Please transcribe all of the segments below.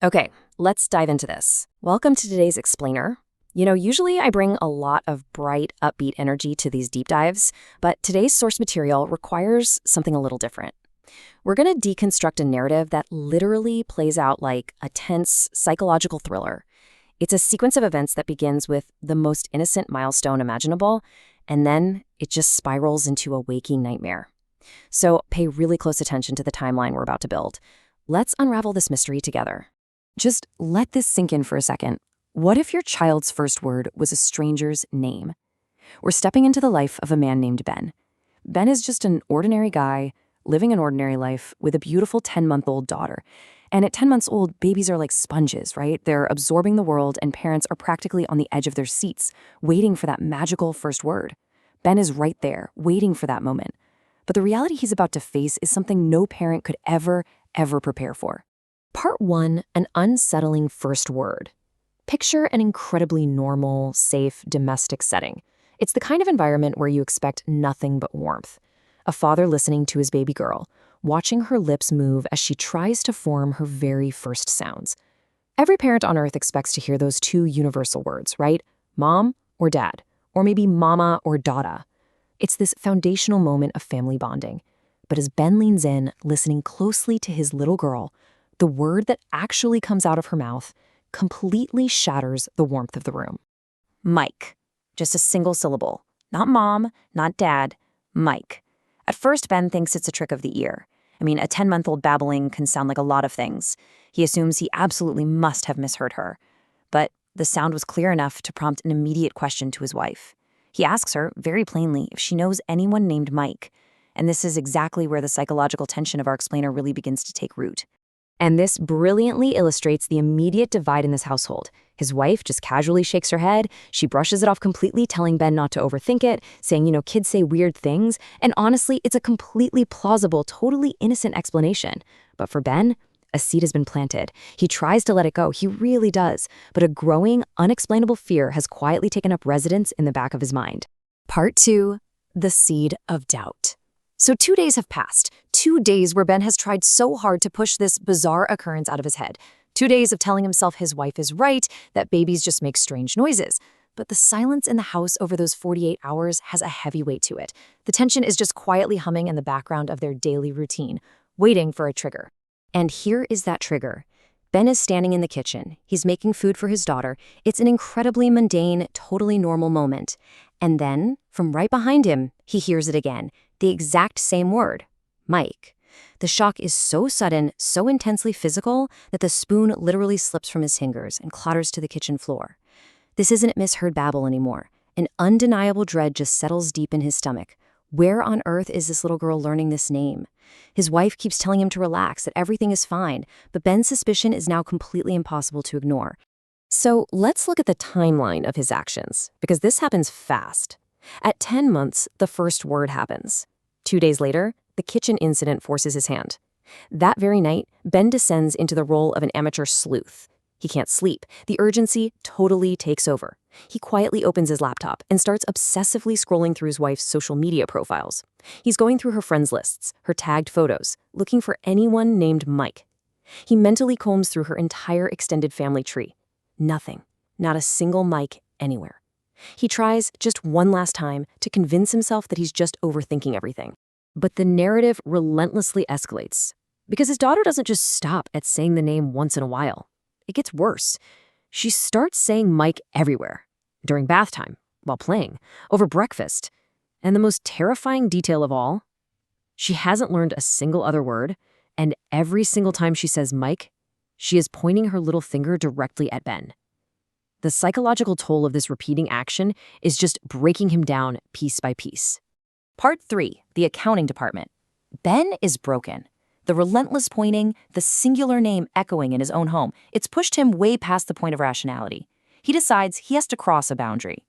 Okay, let's dive into this. Welcome to today's explainer. Usually I bring a lot of bright, upbeat energy to these deep dives, but today's source material requires something a little different. We're going to deconstruct a narrative that literally plays out like a tense psychological thriller. It's a sequence of events that begins with the most innocent milestone imaginable, and then it just spirals into a waking nightmare. So pay really close attention to the timeline we're about to build. Let's unravel this mystery together. Just let this sink in for a second. What if your child's first word was a stranger's name? We're stepping into the life of a man named Ben. Ben is just an ordinary guy living an ordinary life with a beautiful 10-month-old daughter. And at 10 months old, babies are like sponges, right? They're absorbing the world, and parents are practically on the edge of their seats, waiting for that magical first word. Ben is right there, waiting for that moment. But the reality he's about to face is something no parent could ever prepare for. Part 1, an unsettling first word. Picture an incredibly normal, safe, domestic setting. It's the kind of environment where you expect nothing but warmth. A father listening to his baby girl, watching her lips move as she tries to form her very first sounds. Every parent on earth expects to hear those two universal words, right? Mom or dad, or maybe mama or dada. It's this foundational moment of family bonding. But as Ben leans in, listening closely to his little girl, the word that actually comes out of her mouth completely shatters the warmth of the room. Mike. Just a single syllable. Not mom, not dad, Mike. At first, Ben thinks it's a trick of the ear. I mean, a 10-month-old babbling can sound like a lot of things. He assumes he absolutely must have misheard her. But the sound was clear enough to prompt an immediate question to his wife. He asks her, very plainly, if she knows anyone named Mike. And this is exactly where the psychological tension of our explainer really begins to take root. And this brilliantly illustrates the immediate divide in this household. His wife just casually shakes her head. She brushes it off completely, telling Ben not to overthink it, saying, kids say weird things. And honestly, it's a completely plausible, totally innocent explanation. But for Ben, a seed has been planted. He tries to let it go. He really does. But a growing, unexplainable fear has quietly taken up residence in the back of his mind. Part 2, the seed of doubt. So 2 days have passed. 2 days where Ben has tried so hard to push this bizarre occurrence out of his head. 2 days of telling himself his wife is right, that babies just make strange noises. But the silence in the house over those 48 hours has a heavy weight to it. The tension is just quietly humming in the background of their daily routine, waiting for a trigger. And here is that trigger. Ben is standing in the kitchen. He's making food for his daughter. It's an incredibly mundane, totally normal moment. And then, from right behind him, he hears it again. The exact same word, Mike. The shock is so sudden, so intensely physical, that the spoon literally slips from his fingers and clatters to the kitchen floor. This isn't misheard babble anymore. An undeniable dread just settles deep in his stomach. Where on earth is this little girl learning this name? His wife keeps telling him to relax, that everything is fine, but Ben's suspicion is now completely impossible to ignore. So let's look at the timeline of his actions, because this happens fast. At 10 months, the first word happens. 2 days later, the kitchen incident forces his hand. That very night, Ben descends into the role of an amateur sleuth. He can't sleep. The urgency totally takes over. He quietly opens his laptop and starts obsessively scrolling through his wife's social media profiles. He's going through her friends lists, her tagged photos, looking for anyone named Mike. He mentally combs through her entire extended family tree. Nothing. Not a single Mike anywhere. He tries, just one last time, to convince himself that he's just overthinking everything. But the narrative relentlessly escalates, because his daughter doesn't just stop at saying the name once in a while. It gets worse. She starts saying Mike everywhere. During bath time, while playing, over breakfast. And the most terrifying detail of all, she hasn't learned a single other word, and every single time she says Mike, she is pointing her little finger directly at Ben. The psychological toll of this repeating action is just breaking him down piece by piece. Part 3, the accounting department. Ben is broken. The relentless pointing, the singular name echoing in his own home, it's pushed him way past the point of rationality. He decides he has to cross a boundary.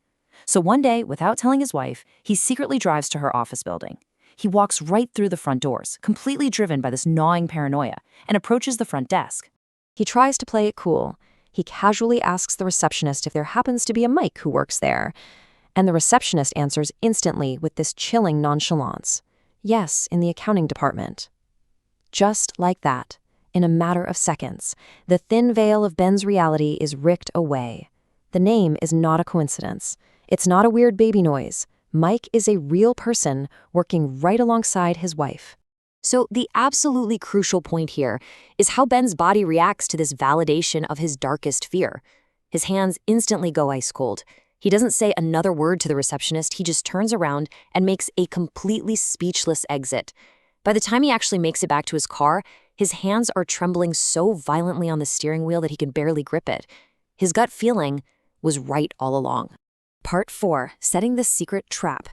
So one day, without telling his wife, he secretly drives to her office building. He walks right through the front doors, completely driven by this gnawing paranoia, and approaches the front desk. He tries to play it cool. He casually asks the receptionist if there happens to be a Mike who works there. And the receptionist answers instantly with this chilling nonchalance. Yes, in the accounting department. Just like that. in a matter of seconds. The thin veil of Ben's reality is ripped away. The name is not a coincidence. It's not a weird baby noise. Mike is a real person working right alongside his wife. So the absolutely crucial point here is how Ben's body reacts to this validation of his darkest fear. His hands instantly go ice cold. He doesn't say another word to the receptionist, he just turns around and makes a completely speechless exit. By the time he actually makes it back to his car, his hands are trembling so violently on the steering wheel that he can barely grip it. His gut feeling was right all along. Part 4, setting the secret trap.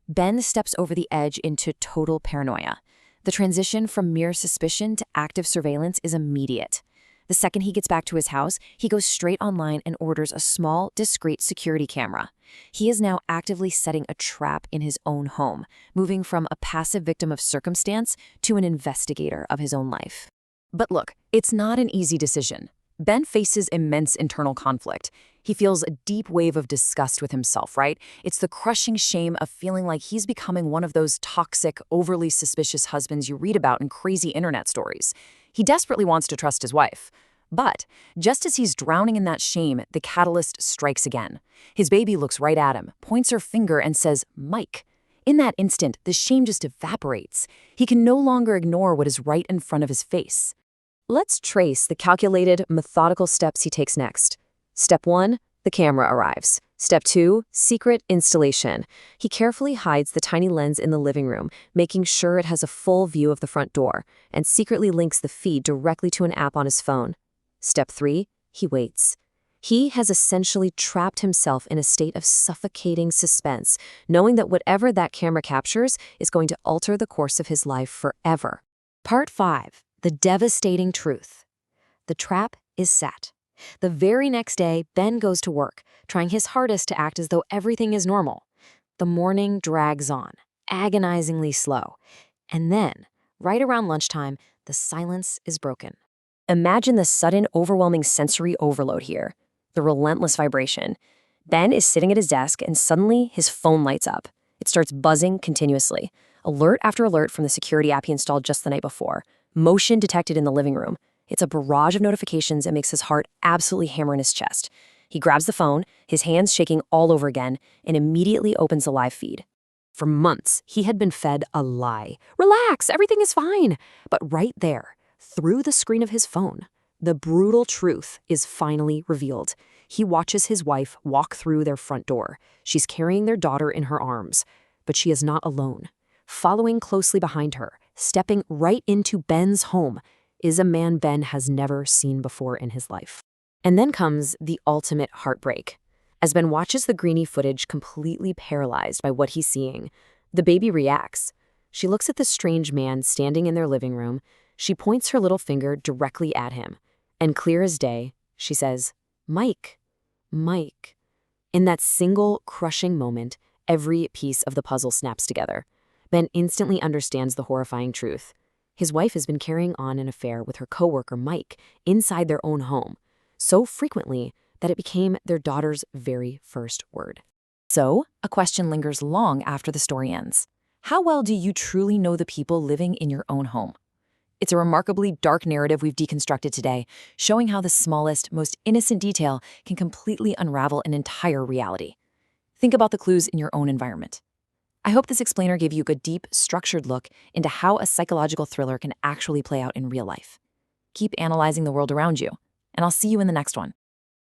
Ben steps over the edge into total paranoia. The transition from mere suspicion to active surveillance is immediate. The second he gets back to his house, he goes straight online and orders a small, discreet security camera. He is now actively setting a trap in his own home, moving from a passive victim of circumstance to an investigator of his own life. But look, it's not an easy decision. Ben faces immense internal conflict. He feels a deep wave of disgust with himself, right? It's the crushing shame of feeling like he's becoming one of those toxic, overly suspicious husbands you read about in crazy internet stories. He desperately wants to trust his wife. But just as he's drowning in that shame, the catalyst strikes again. His baby looks right at him, points her finger, and says, "Mike." In that instant, the shame just evaporates. He can no longer ignore what is right in front of his face. Let's trace the calculated, methodical steps he takes next. Step 1, the camera arrives. Step 2, secret installation. He carefully hides the tiny lens in the living room, making sure it has a full view of the front door, and secretly links the feed directly to an app on his phone. Step 3, he waits. He has essentially trapped himself in a state of suffocating suspense, knowing that whatever that camera captures is going to alter the course of his life forever. Part 5, the devastating truth. The trap is set. The very next day, Ben goes to work, trying his hardest to act as though everything is normal. The morning drags on, agonizingly slow. And then, right around lunchtime, the silence is broken. Imagine the sudden, overwhelming sensory overload here. The relentless vibration. Ben is sitting at his desk and suddenly his phone lights up. It starts buzzing continuously. Alert after alert from the security app he installed just the night before. Motion detected in the living room. It's a barrage of notifications that makes his heart absolutely hammer in his chest. He grabs the phone, his hands shaking all over again, and immediately opens the live feed. For months, he had been fed a lie. Relax, everything is fine. But right there, through the screen of his phone, the brutal truth is finally revealed. He watches his wife walk through their front door. She's carrying their daughter in her arms, but she is not alone. Following closely behind her, stepping right into Ben's home, is a man Ben has never seen before in his life. And then comes the ultimate heartbreak. As Ben watches the grainy footage, completely paralyzed by what he's seeing, the baby reacts. She looks at the strange man standing in their living room. She points her little finger directly at him. And clear as day, she says, "Mike, Mike." In that single crushing moment, every piece of the puzzle snaps together. Ben instantly understands the horrifying truth. His wife has been carrying on an affair with her coworker Mike inside their own home, so frequently that it became their daughter's very first word. So, a question lingers long after the story ends. How well do you truly know the people living in your own home? It's a remarkably dark narrative we've deconstructed today, showing how the smallest, most innocent detail can completely unravel an entire reality. Think about the clues in your own environment. I hope this explainer gave you a deep, structured look into how a psychological thriller can actually play out in real life. Keep analyzing the world around you, and I'll see you in the next one.